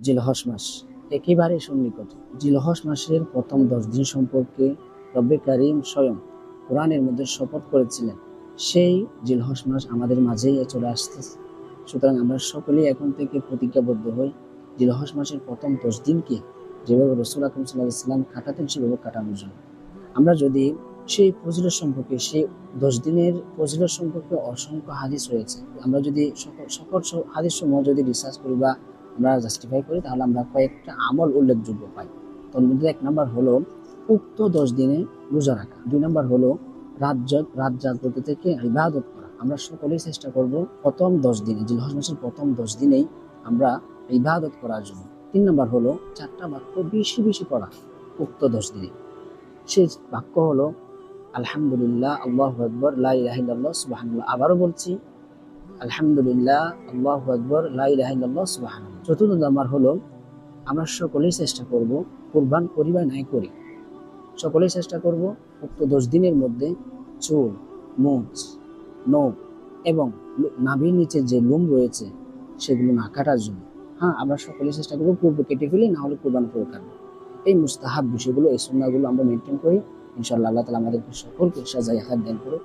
জিলহজ মাস একেবারে সন্নিকট। জিলহজ মাসের প্রথম 10 দিন সম্পর্কে রব্বে কারীম স্বয়ং কোরআনের মধ্যে শপথ করেছিলেন। সেই জিলহজ মাস আমাদের মাঝেই চলে আসতেছে। সুতরাং আমরা সকলেই এখন থেকে প্রতিজ্ঞাবদ্ধ হই জিলহজ মাসের প্রথম 10 দিনকে যেভাবে রাসূল আকরাম সাল্লাল্লাহু আলাইহি ওয়াসাল্লাম কাটাতেন সেভাবে কাটানোর জন্য। আমরা যদি সেই ফজিলত সম্পর্কে, সেই 10 দিনের ফজিলত সম্পর্কে অসংখ্য হাদিস রয়েছে, আমরা যদি সকল হাদিস সমূহ যদি রিসার্চ করি বা আমরা জাস্টিফাই করি, তাহলে আমরা কয়েকটা আমল উল্লেখযোগ্য পাই। তার মধ্যে 1 নাম্বার হলো উক্ত 10 দিনে রোজা রাখা। 2 নাম্বার হলো রাত জাগ্রত থেকে ইবাদত করা। আমরা সকলেই চেষ্টা করব প্রথম 10 দিনে, জিলহজ মাসের প্রথম 10 দিনেই আমরা ইবাদত করার জন্য। 3 নাম্বার হলো 4টা বাক্য বেশি বেশি পড়া উক্ত 10 দিনে। সেই বাক্য হলো আলহামদুলিল্লাহ, আল্লাহু আকবার, লা ইলাহা ইল্লাল্লাহ, সুবহানাল্লাহ। আবারও বলছি আলহামদুলিল্লাহ, আল্লাহু আকবার, লা ইলাহা ইল্লাল্লাহ, সুবহানাল্লাহ। 4র্থ নাম্বার হলো আমরা সকলেই চেষ্টা করব, কুরবান করি বা নাই করি, সকলেই চেষ্টা করব উক্ত 10 দিনের মধ্যে চুল, মুছ, নখ এবং নাভির নিচে যে লোম রয়েছে সেগুলো না কাটার জন্য। হ্যাঁ, আমরা সকলেই চেষ্টা করবো পূর্বে কেটে ফেলি, না হলে কুরবান করে কাটবো। এই মুস্তাহাব বিষয়গুলো, এই সুন্নাহগুলো আমরা মেনটেন করি। ইনশাআল্লাহ আল্লাহ তাআলা আমাদেরকে সকলকে সাজায় হায়াত দান করুক।